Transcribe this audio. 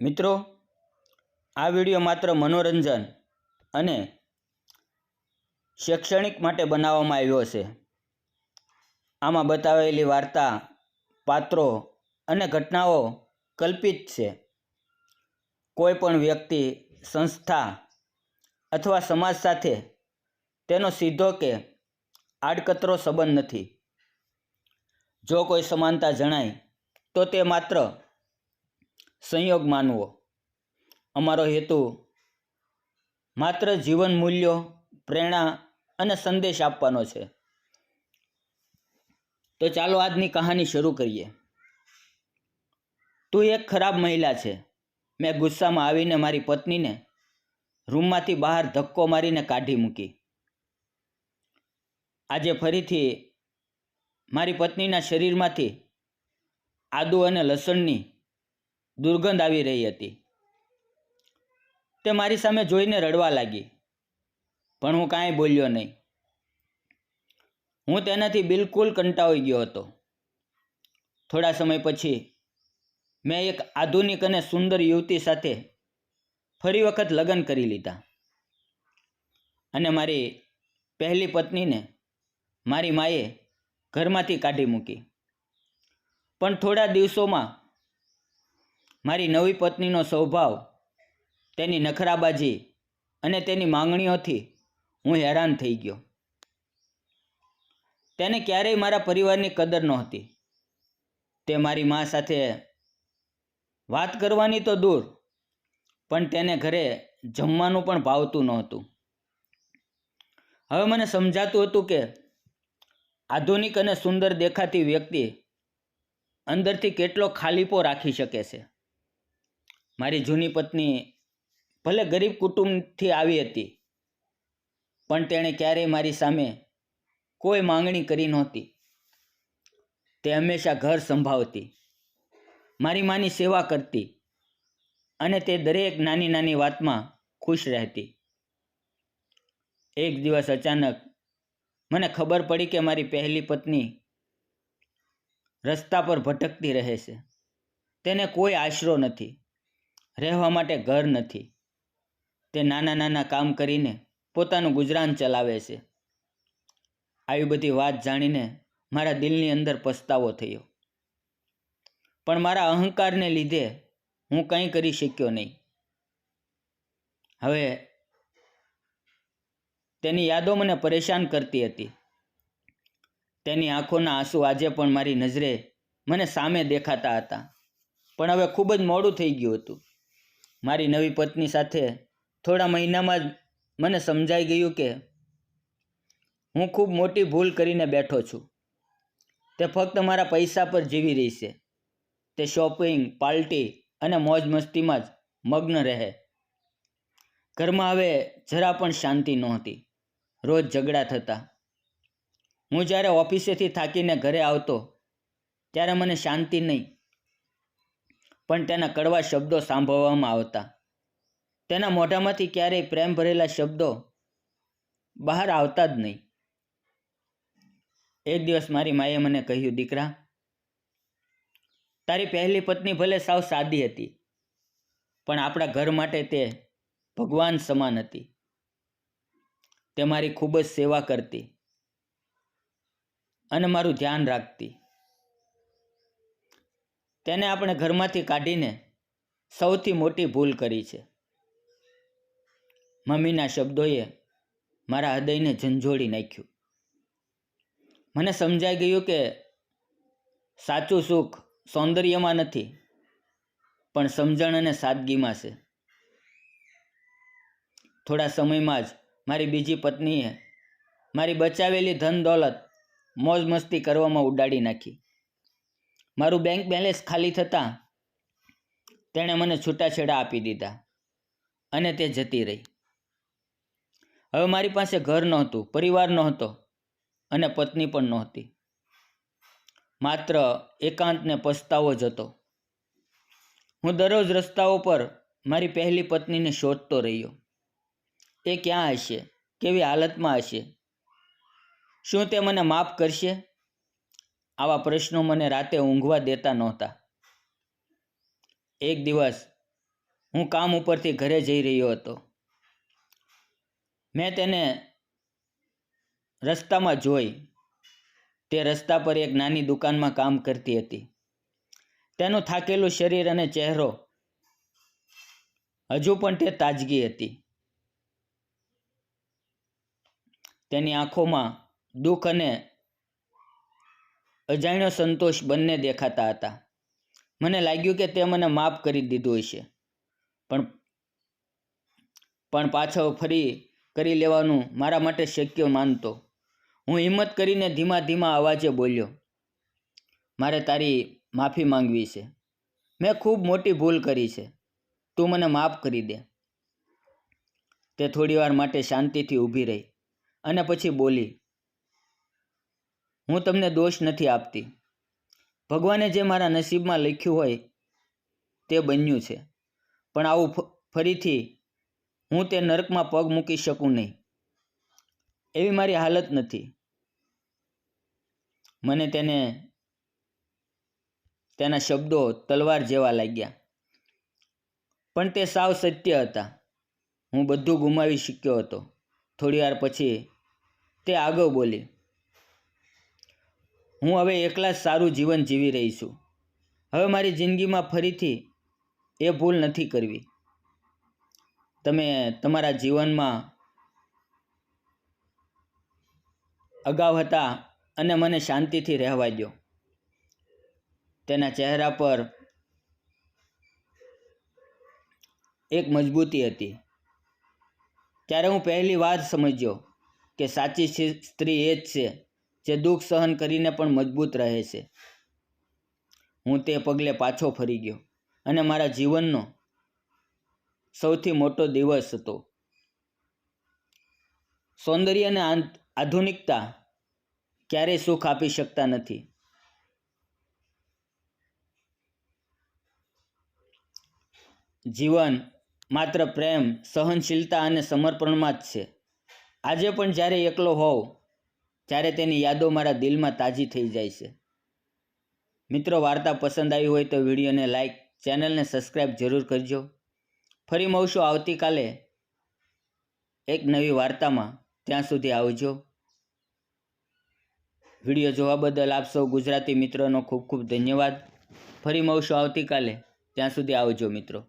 મિત્રો, આ વિડીયો માત્ર મનોરંજન અને શૈક્ષણિક માટે બનાવવામાં આવ્યો છે. આમાં બતાવેલી વાર્તા, પાત્રો અને ઘટનાઓ કલ્પિત છે. કોઈ પણ વ્યક્તિ, સંસ્થા અથવા સમાજ સાથે તેનો સીધો કે આડકતરો સંબંધ નથી. જો કોઈ સમાનતા જણાય તો તે માત્ર સંયોગ માનવો. અમારો હેતુ માત્ર જીવન મૂલ્યો, પ્રેરણા અને સંદેશ આપવાનો છે. તો ચાલો આજની કહાની શરૂ કરીએ. તું એક ખરાબ મહિલા છે. મેં ગુસ્સામાં આવીને મારી પત્નીને રૂમમાંથી બહાર ધક્કો મારીને કાઢી મૂકી. આજે ફરીથી મારી પત્નીના શરીરમાંથી આદુ અને લસણની દુર્ગંધ આવી રહી હતી. તે મારી સામે જોઈને રડવા લાગી, પણ હું કાંઈ બોલ્યો નહીં. હું તેનાથી બિલકુલ કંટાળી ગયો હતો. થોડા સમય પછી મેં એક આધુનિક અને સુંદર યુવતી સાથે ફરી વખત લગ્ન કરી લીધા અને મારી પહેલી પત્નીને મારી માએ ઘરમાંથી કાઢી મૂકી. પણ થોડા દિવસોમાં મારી નવી પત્નીનો સ્વભાવ, તેની નખરાબાજી અને તેની માંગણીઓથી હું હેરાન થઈ ગયો. તેને ક્યારેય મારા પરિવારની કદર નહોતી. તે મારી મા સાથે વાત કરવાની તો દૂર, પણ તેને ઘરે જમવાનું પણ ભાવતું નહોતું. હવે મને સમજાતું હતું કે આધુનિક અને સુંદર દેખાતી વ્યક્તિ અંદરથી કેટલો ખાલીપો રાખી શકે છે. મારી જૂની પત્ની ભલે ગરીબ કુટુંબથી આવી હતી, પણ તેણે ક્યારેય મારી સામે કોઈ માંગણી કરી નહોતી. તે હંમેશા ઘર સંભાળતી, મારી માની સેવા કરતી અને તે દરેક નાની નાની વાતમાં ખુશ રહેતી. એક દિવસ અચાનક મને ખબર પડી કે મારી પહેલી પત્ની રસ્તા પર ભટકતી રહે છે. તેને કોઈ આશરો નથી, રહેવા માટે ઘર નથી. તે નાના નાના કામ કરીને પોતાનું ગુજરાન ચલાવે છે. આવી બધી વાત જાણીને મારા દિલની અંદર પસ્તાવો થયો, પણ મારા અહંકારને લીધે હું કંઈ કરી શક્યો નહીં. હવે તેની યાદો મને પરેશાન કરતી હતી. તેની આંખોના આંસુ આજે પણ મારી નજરે મને સામે દેખાતા હતા. પણ હવે ખૂબ જ મોડું થઈ ગયું હતું. મારી નવી પત્ની સાથે થોડા મહિનામાં જ મને સમજાઈ ગયું કે હું ખૂબ મોટી ભૂલ કરીને બેઠો છું. તે ફક્ત મારા પૈસા પર જીવી રહી છે. તે શોપિંગ, પાર્ટી અને મોજ મસ્તીમાં જ મગ્ન રહે. ઘરમાં હવે જરા પણ શાંતિ નહોતી. રોજ ઝઘડા થતા. હું જ્યારે ઓફિસેથી થાકીને ઘરે આવતો ત્યારે મને શાંતિ નહીં, પણ તેના કડવા શબ્દો સાંભળવામાં આવતા. તેના મોઢામાંથી ક્યારેય પ્રેમ ભરેલા શબ્દો બહાર આવતા જ નહીં. એક દિવસ મારી માએ મને કહ્યું, દીકરા, તારી પહેલી પત્ની ભલે સાવ સાદી હતી, પણ આપણા ઘર માટે તે ભગવાન સમાન હતી. તે મારી ખૂબ જ સેવા કરતી અને મારું ધ્યાન રાખતી. તેને આપણે ઘરમાંથી કાઢીને સૌથી મોટી ભૂલ કરી છે. મમ્મીના શબ્દોએ મારા હૃદયને ઝંઝોળી નાખ્યું. મને સમજાઈ ગયું કે સાચું સુખ સૌંદર્યમાં નથી, પણ સમજણ અને સાદગીમાં છે. થોડા સમયમાં જ મારી બીજી પત્નીએ મારી બચાવેલી ધન દોલત મોજ મસ્તી કરવામાં ઉડાડી નાખી. મારું બેંક બેલેન્સ ખાલી થતાં તેણે મને છૂટાછેડા આપી દીધા અને તે જતી રહી. હવે મારી પાસે ઘર નહોતું, પરિવાર નહોતો અને પત્ની પણ નહોતી. માત્ર એકાંતને પસ્તાવો જ હતો. હું દરરોજ રસ્તાઓ પર મારી પહેલી પત્નીને શોધતો રહ્યો. એ ક્યાં હશે? કેવી હાલતમાં હશે? શું તે મને માફ કરશે? આવા પ્રશ્નો મને રાતે ઊંઘવા દેતા નહોતા. એક દિવસ હું કામ ઉપરથી ઘરે જઈ રહ્યો હતો. મેં તેને રસ્તામાં જોઈ. તે રસ્તા પર એક નાની દુકાનમાં કામ કરતી હતી. તેનું થાકેલું શરીર અને ચહેરો હજુ પણ તે તાજગી હતી. તેની આંખોમાં દુઃખ અને અજાણ્યો સંતોષ બંને દેખાતા હતા. મને લાગ્યું કે તે મને માફ કરી દીધું હશે, પણ પાછો ફરી કરી લેવાનું મારા માટે શક્ય માનતો. હું હિંમત કરીને ધીમા ધીમા અવાજે બોલ્યો, મારે તારી માફી માંગવી છે. મેં ખૂબ મોટી ભૂલ કરી છે. તું મને માફ કરી દે. તે થોડીવાર માટે શાંતિથી ઊભી રહી અને પછી બોલી, હું તમને દોષ નથી આપતી. ભગવાને જે મારા નસીબમાં લખ્યું હોય તે બન્યું છે, પણ આવું ફરીથી હું તે નરકમાં પગ મૂકી શકું નહીં. એવી મારી હાલત નથી. મને તેના શબ્દો તલવાર જેવા લાગ્યા, પણ તે સાવ સત્ય હતા. હું બધું ગુમાવી શક્યો હતો. થોડીવાર પછી તે આગળ બોલી, હું હવે એકલા જ સારું જીવન જીવી રહી છું. હવે મારી જિંદગીમાં ફરીથી એ ભૂલ નથી કરવી. તમે તમારા જીવનમાં અગાઉ હતા અને મને શાંતિથી રહેવા દો. તેના ચહેરા પર એક મજબૂતી હતી. ત્યારે હું પહેલી વાર સમજ્યો કે સાચી સ્ત્રી એ જ છે જે દુઃખ સહન કરીને પણ મજબૂત રહે છે. હું તે પગલે પાછો ફરી ગયો અને મારા જીવનનો સૌથી મોટો દિવસ હતો. સૌંદર્ય અને આધુનિકતા ક્યારેય સુખ આપી શકતા નથી. જીવન માત્ર પ્રેમ, સહનશીલતા અને સમર્પણમાં જ છે. આજે પણ જ્યારે એકલો હોઉં ત્યારે તેની યાદો મારા દિલમાં તાજી થઈ જાય છે. મિત્રો, વાર્તા પસંદ આવી હોય તો વિડીયોને લાઈક, ચેનલને સબસ્ક્રાઈબ જરૂર કરજો. ફરી મળશું આવતીકાલે એક નવી વાર્તામાં. ત્યાં સુધી આવજો. વિડીયો જોવા બદલ આપ સૌ ગુજરાતી મિત્રોનો ખૂબ ખૂબ ધન્યવાદ. ફરી મળશું આવતીકાલે. ત્યાં સુધી આવજો મિત્રો.